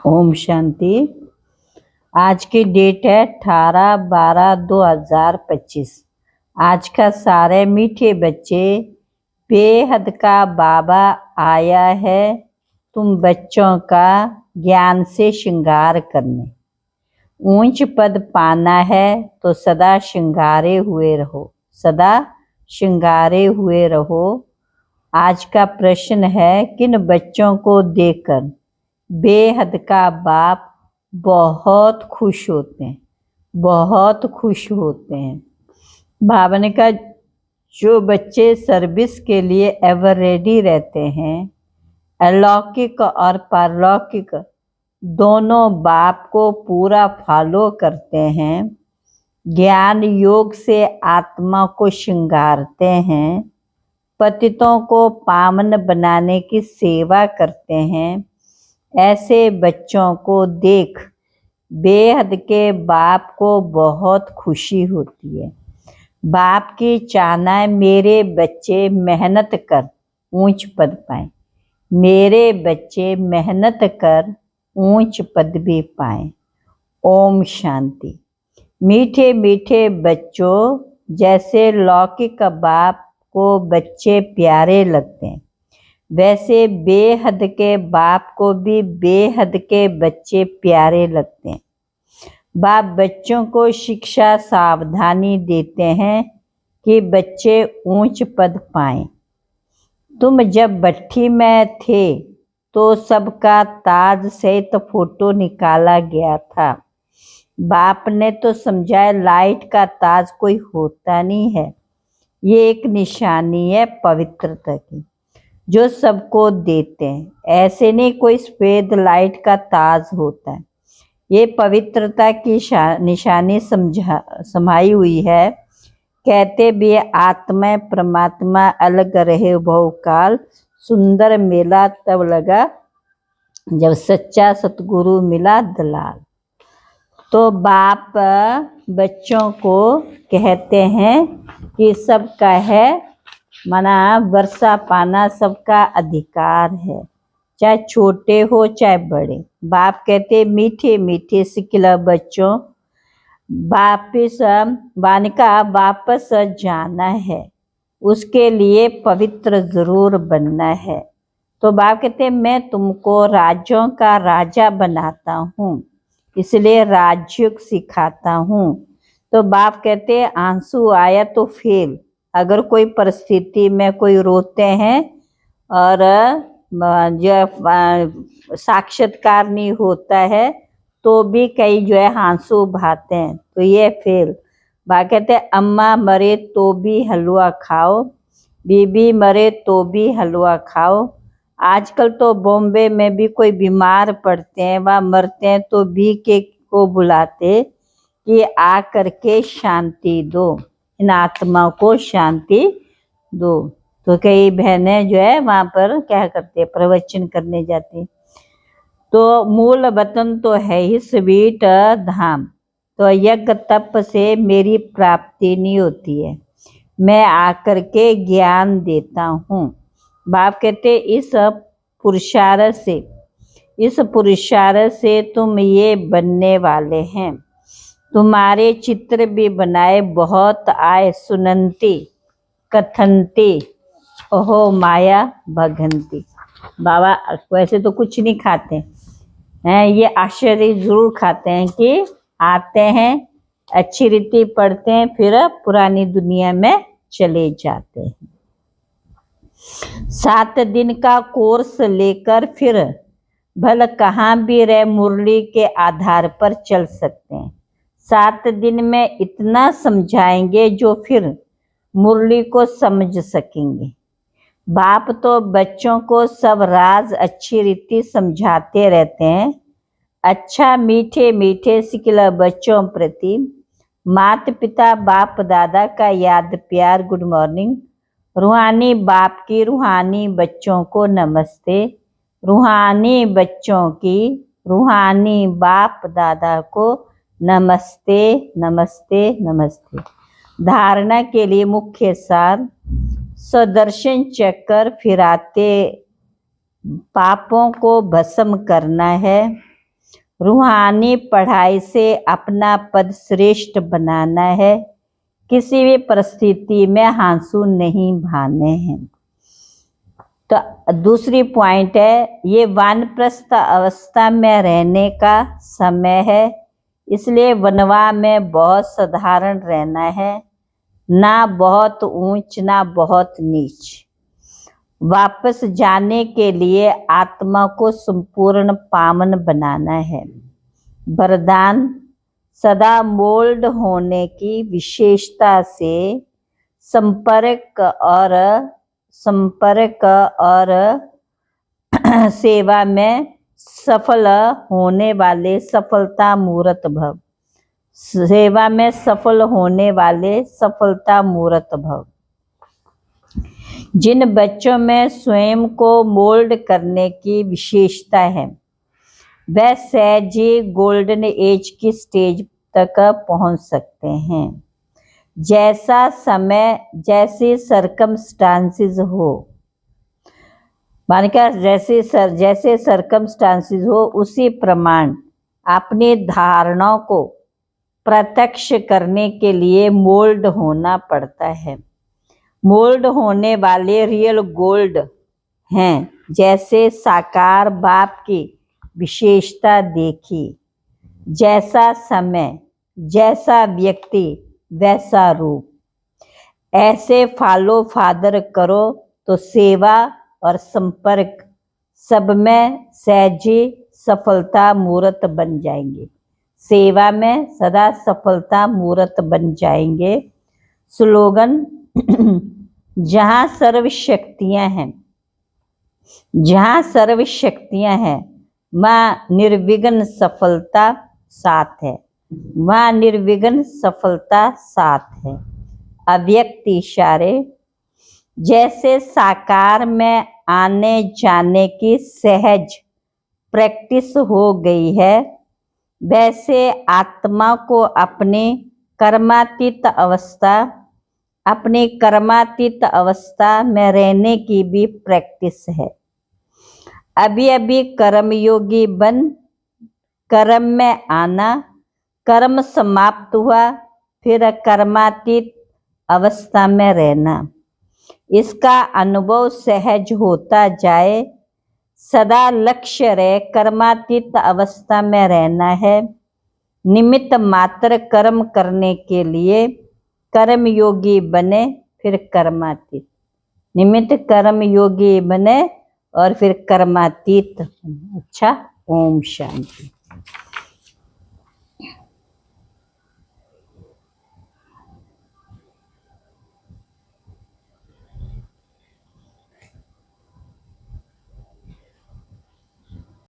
ओम शांति। आज की डेट है 18/12/2025। आज का सारे मीठे बच्चे, बेहद का बाबा आया है तुम बच्चों का ज्ञान से श्रृंगार करने। ऊंच पद पाना है तो सदा श्रृंगारे हुए रहो, सदा श्रृंगारे हुए रहो। आज का प्रश्न है, किन बच्चों को देखकर बेहद का बाप बहुत खुश होते हैं, बहुत खुश होते हैं। बाबा ने कहा, जो बच्चे सर्विस के लिए एवर रेडी रहते हैं, अलौकिक और पारलौकिक दोनों बाप को पूरा फॉलो करते हैं, ज्ञान योग से आत्मा को श्रृंगारते हैं, पतितों को पावन बनाने की सेवा करते हैं, ऐसे बच्चों को देख बेहद के बाप को बहुत खुशी होती है। बाप की चाहना है मेरे बच्चे मेहनत कर ऊंच पद पाएं, मेरे बच्चे मेहनत कर ऊंच पद भी पाएं। ओम शांति। मीठे मीठे बच्चों, जैसे लौकिक बाप को बच्चे प्यारे लगते हैं, वैसे बेहद के बाप को भी बेहद के बच्चे प्यारे लगते हैं। बाप बच्चों को शिक्षा सावधानी देते हैं कि बच्चे ऊंच पद पाएं। तुम जब भट्ठी में थे तो सबका ताज सहित फोटो निकाला गया था। बाप ने तो समझाया लाइट का ताज कोई होता नहीं है, ये एक निशानी है पवित्रता की जो सबको देते हैं। ऐसे नहीं कोई सफेद लाइट का ताज होता है, ये पवित्रता की निशानी समाई हुई है। कहते भी आत्मा परमात्मा अलग रहे बहुकाल, सुंदर मेला तब लगा जब सच्चा सतगुरु मिला दलाल। तो बाप बच्चों को कहते हैं कि सबका है, माना वर्षा पाना सबका अधिकार है, चाहे छोटे हो चाहे बड़े। बाप कहते मीठे मीठे सिखला बच्चों, वापस जाना है, उसके लिए पवित्र जरूर बनना है। तो बाप कहते मैं तुमको राज्यों का राजा बनाता हूँ, इसलिए राजयोग सिखाता हूँ। तो बाप कहते आंसू आया तो फेल, अगर कोई परिस्थिति में कोई रोते हैं और जो साक्षात्कार नहीं होता है तो भी कई जो है आंसू बहाते हैं, तो ये फेल। बा कहते अम्मा मरे तो भी हलवा खाओ, बीबी मरे तो भी हलवा खाओ। आजकल तो बॉम्बे में भी कोई बीमार पड़ते हैं व मरते हैं तो भी के को बुलाते कि आ करके शांति दो, इन आत्मा को शांति दो। तो कई बहनें जो है वहाँ पर क्या करते, प्रवचन करने जाते। तो मूल वतन तो है ही स्वीट धाम, तो यज्ञ तप से मेरी प्राप्ति नहीं होती है, मैं आकर के ज्ञान देता हूँ। बाप कहते इस पुरुषार्थ से तुम ये बनने वाले हैं। तुम्हारे चित्र भी बनाए बहुत आए, सुनंती कथनती ओहो माया भगंती। बाबा वैसे तो कुछ नहीं खाते हैं, ये आश्चर्य जरूर खाते हैं कि आते हैं, अच्छी रीति पढ़ते हैं, फिर पुरानी दुनिया में चले जाते हैं। 7 दिन का कोर्स लेकर फिर भल कहाँ भी रहे मुरली के आधार पर चल सकते हैं। 7 दिन में इतना समझाएंगे जो फिर मुरली को समझ सकेंगे। बाप तो बच्चों को सब राज अच्छी रीति समझाते रहते हैं। अच्छा मीठे मीठे सिखला बच्चों प्रति माता पिता बाप दादा का याद प्यार गुड मॉर्निंग। रूहानी बाप की रूहानी बच्चों को नमस्ते, रूहानी बच्चों की रूहानी बाप दादा को नमस्ते नमस्ते नमस्ते। धारणा के लिए मुख्य सार, सुदर्शन चक्कर फिराते पापों को भस्म करना है, रूहानी पढ़ाई से अपना पद श्रेष्ठ बनाना है, किसी भी परिस्थिति में आंसू नहीं बहाने हैं। तो दूसरी पॉइंट है, ये वानप्रस्थ अवस्था में रहने का समय है, इसलिए वनवा में बहुत साधारण रहना है, ना बहुत ऊंच ना बहुत नीच। वापस जाने के लिए आत्मा को संपूर्ण पावन बनाना है। वरदान, सदा मोल्ड होने की विशेषता से संपर्क और सेवा में सफल होने वाले सफलता मूर्त भव। सेवा में सफल होने वाले सफलता मूर्त भव। जिन बच्चों में स्वयं को मोल्ड करने की विशेषता है, वह सहज ही गोल्डन एज की स्टेज तक पहुंच सकते हैं। जैसा समय, जैसे सरकमस्टांसिस हो, मानिका जैसे सरकमस्टांसिस हो, उसी प्रमाण अपनी धारणाओं को प्रत्यक्ष करने के लिए मोल्ड होना पड़ता है। मोल्ड होने वाले रियल गोल्ड हैं। जैसे साकार बाप की विशेषता देखी, जैसा समय, जैसा व्यक्ति, वैसा रूप। ऐसे फॉलो फादर करो तो सेवा और संपर्क सब में सहजी सफलता मूर्त बन जाएंगे। सेवा में सदा सफलता मूर्त बन जाएंगे। स्लोगन, जहाँ सर्व शक्तियाँ हैं, जहाँ सर्व शक्तियाँ हैं, वहाँ निर्विघ्न सफलता साथ है। वहाँ निर्विघ्न सफलता साथ है। अव्यक्त इशारे, जैसे साकार में आने जाने की सहज प्रैक्टिस हो गई है, वैसे आत्मा को अपनी कर्मातीत अवस्था में रहने की भी प्रैक्टिस है। अभी अभी कर्मयोगी बन कर्म में आना, कर्म समाप्त हुआ, फिर कर्मातीत अवस्था में रहना, इसका अनुभव सहज होता जाए। सदा लक्ष्य रहे कर्मातीत अवस्था में रहना है। निमित्त मात्र कर्म करने के लिए कर्म योगी बने, फिर कर्मातीत। निमित्त कर्म योगी बने और फिर कर्मातीत। अच्छा, ओम शांति।